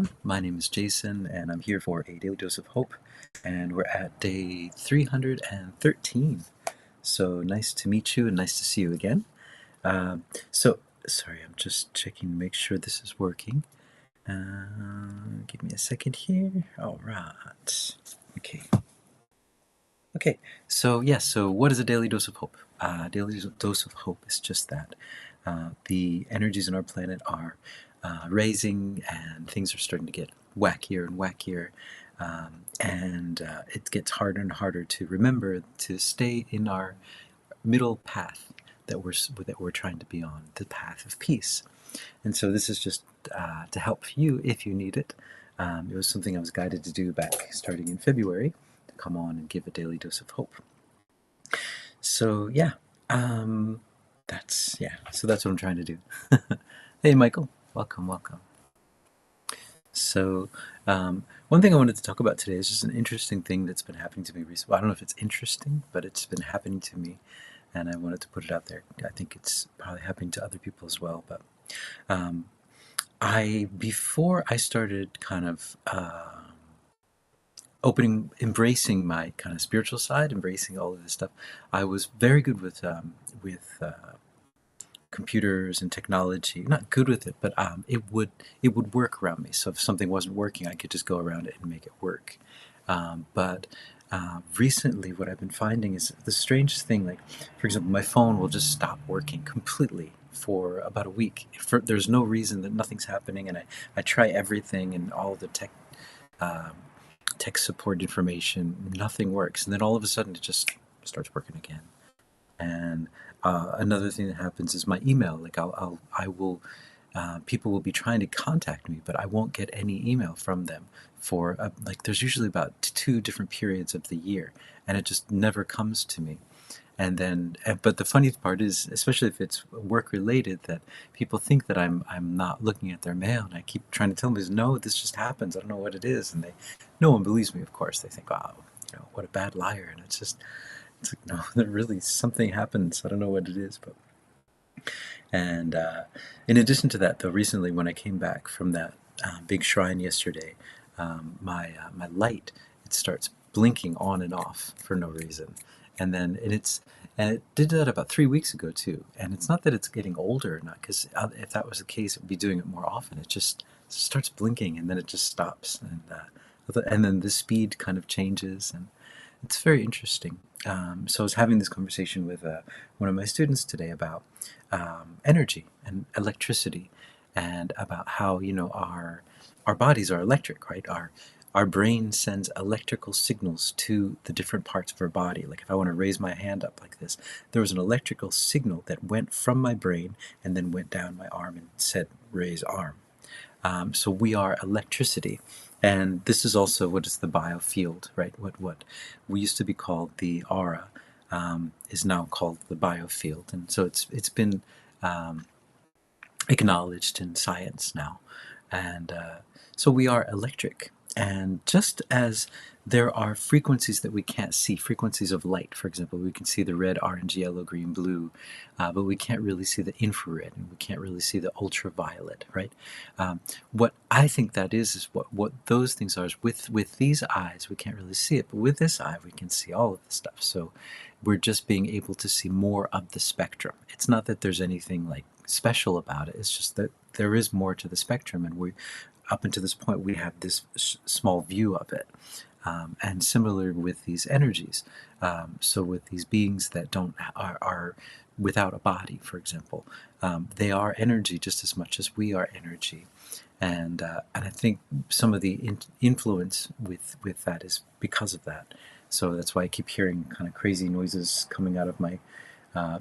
everyone. My name is Jason, and I'm here for a Daily Dose of Hope, and we're at day 313. So nice to meet you and nice to see you again. Sorry, I'm just checking to make sure this is working. Give me a second here. All right. Okay. So what is a Daily Dose of Hope? Daily Dose of Hope is just that. The energies in our planet are raising, and things are starting to get wackier and wackier, and it gets harder and harder to remember to stay in our middle path that we're trying to be on, the path of peace. And so this is just to help you if you need it. It was something I was guided to do back starting in February, to come on and give a daily dose of hope. So that's what I'm trying to do. Hey, Michael, welcome. So one thing I wanted to talk about today is just an interesting thing that's been happening to me recently. Well, I don't know if it's interesting, but it's been happening to me, and I wanted to put it out there. I think it's probably happening to other people as well. But before I started kind of embracing my kind of spiritual side, embracing all of this stuff, I was very good with computers and technology. Not good with it, but it would work around me. So if something wasn't working, I could just go around it and make it work. But recently, what I've been finding is the strangest thing. Like, for example, my phone will just stop working completely for about a week. There's no reason, that nothing's happening, and I try everything and all the tech support information, nothing works, and then all of a sudden it just starts working again. And another thing that happens is my email. Like people will be trying to contact me, but I won't get any email from them for there's usually about 2 different periods of the year, and it just never comes to me. And then, but the funniest part is, especially if it's work related, that people think that I'm not looking at their mail, and I keep trying to tell them, no, this just happens. I don't know what it is, and no one believes me. Of course, they think, wow, what a bad liar. And it's like, no, that really something happens. I don't know what it is, but. And in addition to that, though, recently when I came back from that big shrine yesterday, my light, it starts blinking on and off for no reason, and it did that about 3 weeks ago too. And it's not that it's getting older or not, because if that was the case, it would be doing it more often. It just starts blinking and then it just stops, and then the speed kind of changes, and it's very interesting. So I was having this conversation with one of my students today about energy and electricity, and about how our bodies are electric, right? Our brain sends electrical signals to the different parts of our body. Like if I want to raise my hand up like this, there was an electrical signal that went from my brain and then went down my arm and said, raise arm. So we are electricity. And this is also what is the biofield, right? What we used to be called the aura is now called the biofield. And so it's been acknowledged in science now. And so we are electric. And just as there are frequencies that we can't see, frequencies of light, for example, we can see the red, orange, yellow, green, blue, but we can't really see the infrared, and we can't really see the ultraviolet, right? What I think that is what those things are. Is with these eyes, we can't really see it, but with this eye, we can see all of the stuff. So we're just being able to see more of the spectrum. It's not that there's anything like special about it. It's just that there is more to the spectrum, and up until this point, we have this small view of it. And similar with these energies. So with these beings that are without a body, for example, they are energy just as much as we are energy. And I think some of the influence with that is because of that. So that's why I keep hearing kind of crazy noises coming out of my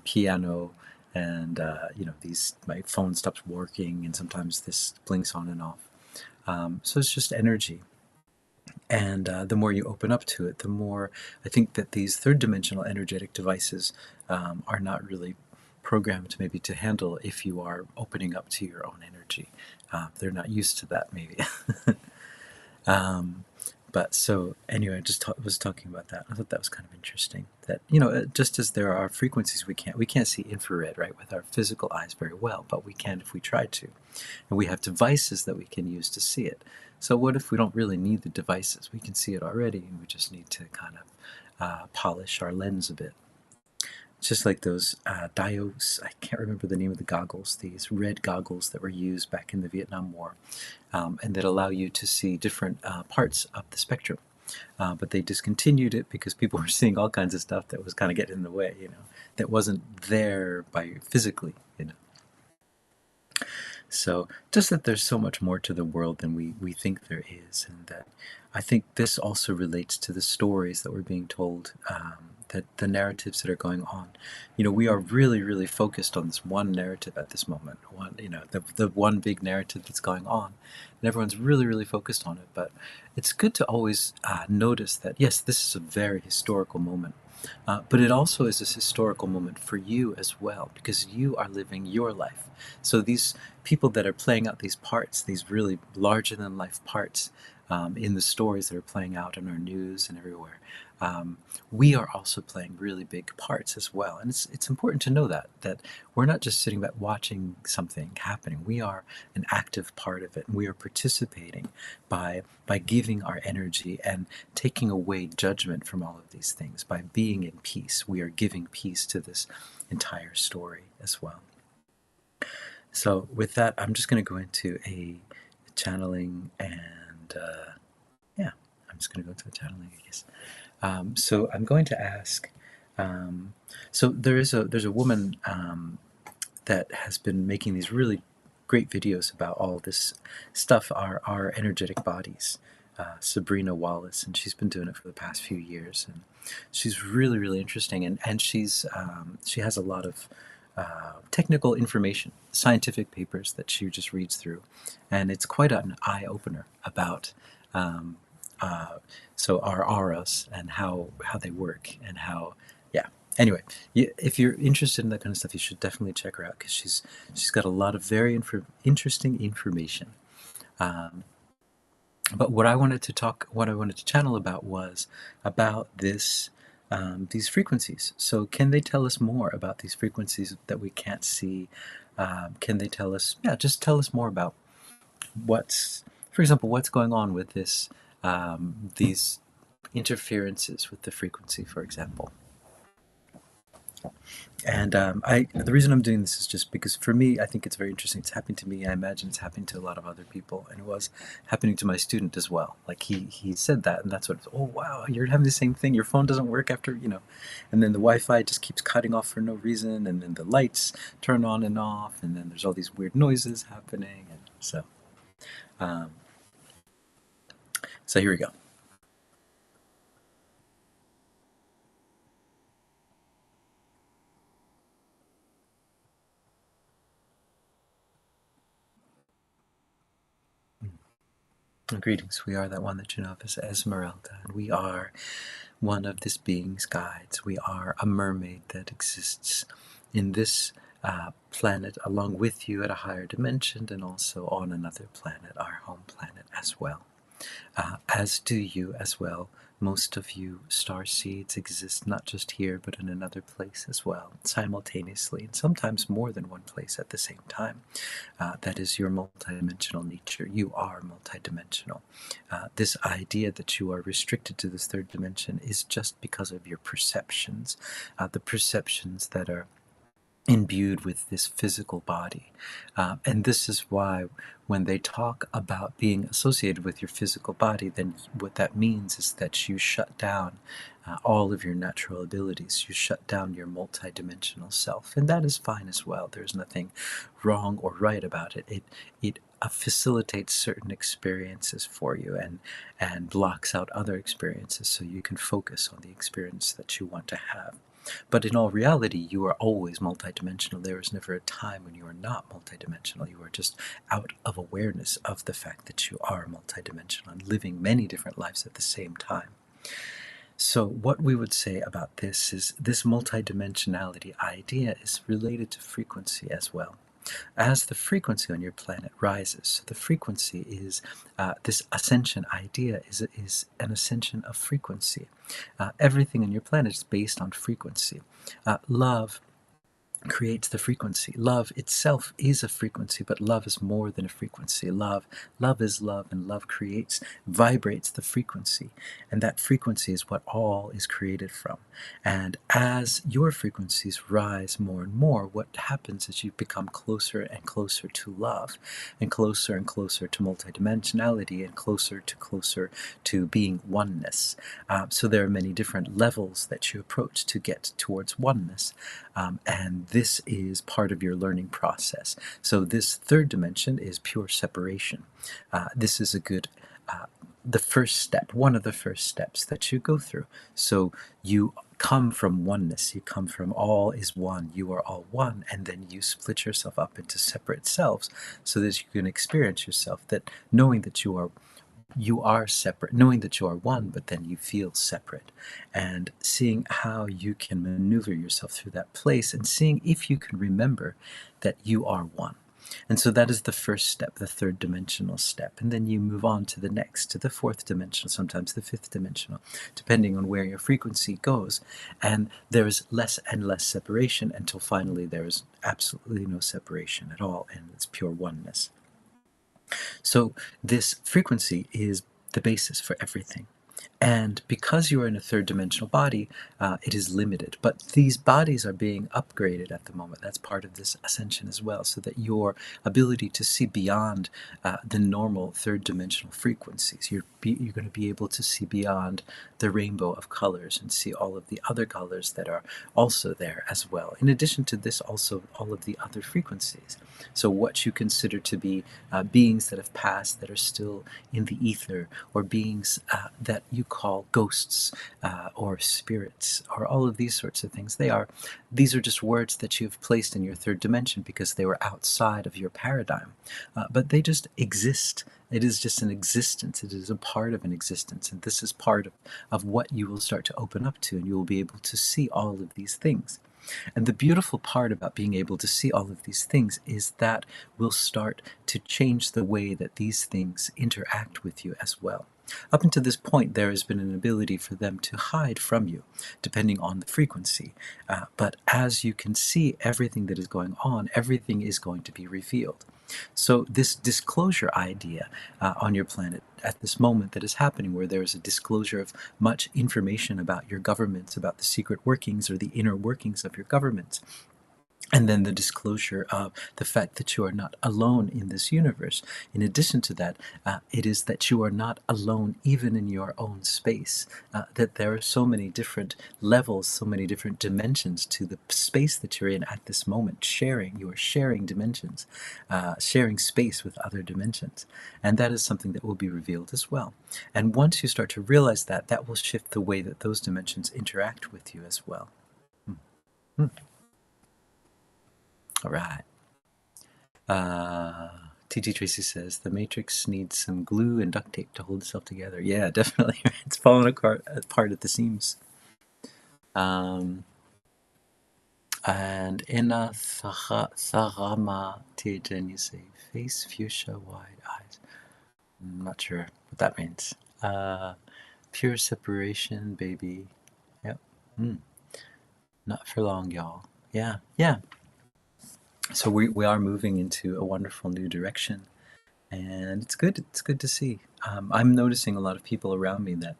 piano, and my phone stops working, and sometimes this blinks on and off. So it's just energy. And the more you open up to it, the more I think that these third-dimensional energetic devices are not really programmed maybe to handle if you are opening up to your own energy. They're not used to that, maybe. But so anyway, I just was talking about that. I thought that was kind of interesting. That just as there are frequencies we can't see infrared, right, with our physical eyes very well, but we can if we try to, and we have devices that we can use to see it. So what if we don't really need the devices? We can see it already, and we just need to kind of polish our lens a bit. It's just like those I can't remember the name of the goggles, these red goggles that were used back in the Vietnam War, and that allow you to see different parts of the spectrum. But they discontinued it because people were seeing all kinds of stuff that was kind of getting in the way, that wasn't there by physically. So just that there's so much more to the world than we think there is, and that I think this also relates to the stories that we're being told, that the narratives that are going on. We are really, really focused on this one narrative at this moment. The one big narrative that's going on, and everyone's really, really focused on it. But it's good to always notice that yes, this is a very historical moment. But it also is this historical moment for you as well, because you are living your life. So these people that are playing out these parts, these really larger than life parts, in the stories that are playing out in our news and everywhere, we are also playing really big parts as well. And it's important to know that we're not just sitting back watching something happening. We are an active part of it, and we are participating by giving our energy and taking away judgment from all of these things. By being in peace, we are giving peace to this entire story as well. So with that, I'm just going to go into a channeling, and yeah, I'm just going to go into a channeling, I guess. So I'm going to ask. So there's a woman that has been making these really great videos about all this stuff, our energetic bodies. Sabrina Wallace, and she's been doing it for the past few years, and she's really, really interesting, and she has a lot of technical information, scientific papers that she just reads through, and it's quite an eye opener about so our auras and how they work, and how, yeah. Anyway, if you're interested in that kind of stuff, you should definitely check her out, because she's got a lot of very interesting information. But what I wanted to channel about was about these frequencies. So can they tell us more about these frequencies that we can't see? Can they tell us, just tell us more about for example, what's going on with these interferences with the frequency, for example. And the reason I'm doing this is just because for me, I think it's very interesting. It's happening to me. I imagine it's happening to a lot of other people, and it was happening to my student as well. Like he said that, and that's what. Oh wow, you're having the same thing. Your phone doesn't work after, and then the Wi-Fi just keeps cutting off for no reason, and then the lights turn on and off, and then there's all these weird noises happening, and um, so here we go. Greetings. We are that one that you know of as Esmeralda, and we are one of this being's guides. We are a mermaid that exists in this planet along with you at a higher dimension, and also on another planet, our home planet as well. As do you as well. Most of you star seeds exist not just here, but in another place as well, simultaneously, and sometimes more than one place at the same time. That is your multidimensional nature. You are multidimensional. This idea that you are restricted to this third dimension is just because of your perceptions, the perceptions that are imbued with this physical body. And this is why when they talk about being associated with your physical body, then what that means is that you shut down all of your natural abilities. You shut down your multidimensional self, and that is fine as well. There's nothing wrong or right about it. It facilitates certain experiences for you, and blocks out other experiences, so you can focus on the experience that you want to have. But in all reality, you are always multidimensional. There is never a time when you are not multidimensional. You are just out of awareness of the fact that you are multidimensional and living many different lives at the same time. So what we would say about this is this multidimensionality idea is related to frequency as well. As the frequency on your planet rises, the frequency is this ascension idea is an ascension of frequency. Everything on your planet is based on frequency. Love creates the frequency. Love itself is a frequency, but love is more than a frequency. Love is love, and love vibrates the frequency. And that frequency is what all is created from. And as your frequencies rise more and more, what happens is you become closer and closer to love, and closer to multidimensionality, and closer to being oneness. So there are many different levels that you approach to get towards oneness. And this is part of your learning process. So this third dimension is pure separation. This is the first step, one of the first steps that you go through. So you come from oneness, you come from all is one, you are all one, and then you split yourself up into separate selves so that you can experience yourself, that knowing that you are separate, knowing that you are one, but then you feel separate, and seeing how you can maneuver yourself through that place, and seeing if you can remember that you are one. And so that is the first step, the third dimensional step. And then you move on to the next, to the fourth dimensional, sometimes the fifth dimensional, depending on where your frequency goes. And there's less and less separation until finally there is absolutely no separation at all, and it's pure oneness. So this frequency is the basis for everything. And because you are in a third dimensional body, it is limited. But these bodies are being upgraded at the moment. That's part of this ascension as well, so that your ability to see beyond the normal third dimensional frequencies, you're going to be able to see beyond the rainbow of colors and see all of the other colors that are also there as well. In addition to this, also all of the other frequencies. So what you consider to be beings that have passed, that are still in the ether, or beings that you call ghosts or spirits, or all of these sorts of things. These are just words that you've placed in your third dimension because they were outside of your paradigm. But they just exist. It is just an existence. It is a part of an existence. And this is part of what you will start to open up to, and you will be able to see all of these things. And the beautiful part about being able to see all of these things is that will start to change the way that these things interact with you as well. Up until this point, there has been an ability for them to hide from you, depending on the frequency. But as you can see everything that is going on, everything is going to be revealed. So this disclosure idea on your planet at this moment that is happening, where there is a disclosure of much information about your governments, about the secret workings or the inner workings of your governments, and then the disclosure of the fact that you are not alone in this universe. In addition to that, it is that you are not alone even in your own space, that there are so many different levels, so many different dimensions to the space that you're in at this moment. You are sharing dimensions, sharing space with other dimensions. And that is something that will be revealed as well. And once you start to realize that, that will shift the way that those dimensions interact with you as well. Hmm. All right. T.G. Tracy says, the Matrix needs some glue and duct tape to hold itself together. Yeah, definitely. It's falling apart at the seams. And Inna Tharama Tejan, you say, face, fuchsia, wide eyes. I'm not sure what that means. Pure separation, baby. Yep. Not for long, y'all. Yeah. So we are moving into a wonderful new direction, and it's good to see. I'm noticing a lot of people around me that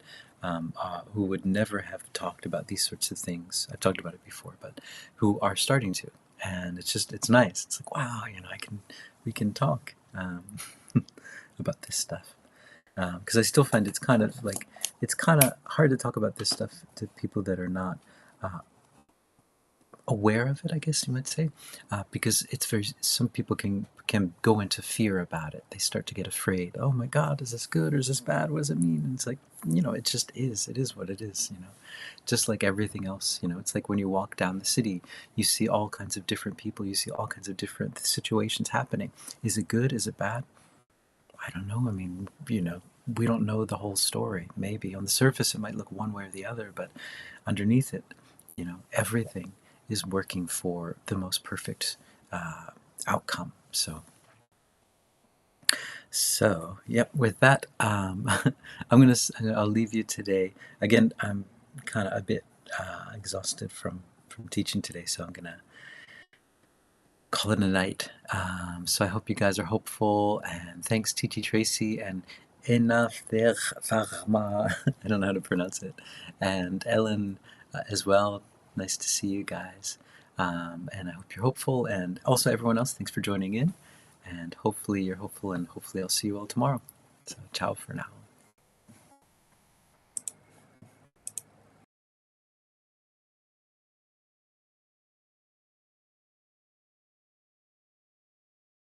who would never have talked about these sorts of things. I've talked about it before, but who are starting to, and it's nice. It's like, wow, we can talk about this stuff, because I still find it's kind of hard to talk about this stuff to people that are not aware of it, I guess you might say, because some people can go into fear about it. They start to get afraid. Oh my God, is this good or is this bad? What does it mean? And it's like, it just is. It is what it is, just like everything else. It's like when you walk down the city, you see all kinds of different people, you see all kinds of different situations happening. Is it good? Is it bad? I don't know. I mean, we don't know the whole story. Maybe on the surface it might look one way or the other, but underneath it, everything is working for the most perfect outcome. So yep. With that, I'll leave you today. Again, I'm kind of a bit exhausted from teaching today, so I'm gonna call it a night. So I hope you guys are hopeful, and thanks TT Tracy and Enough Farma. I don't know how to pronounce it, and Ellen as well. Nice to see you guys, and I hope you're hopeful, and also everyone else, thanks for joining in, and hopefully you're hopeful, and hopefully I'll see you all tomorrow. So ciao for now.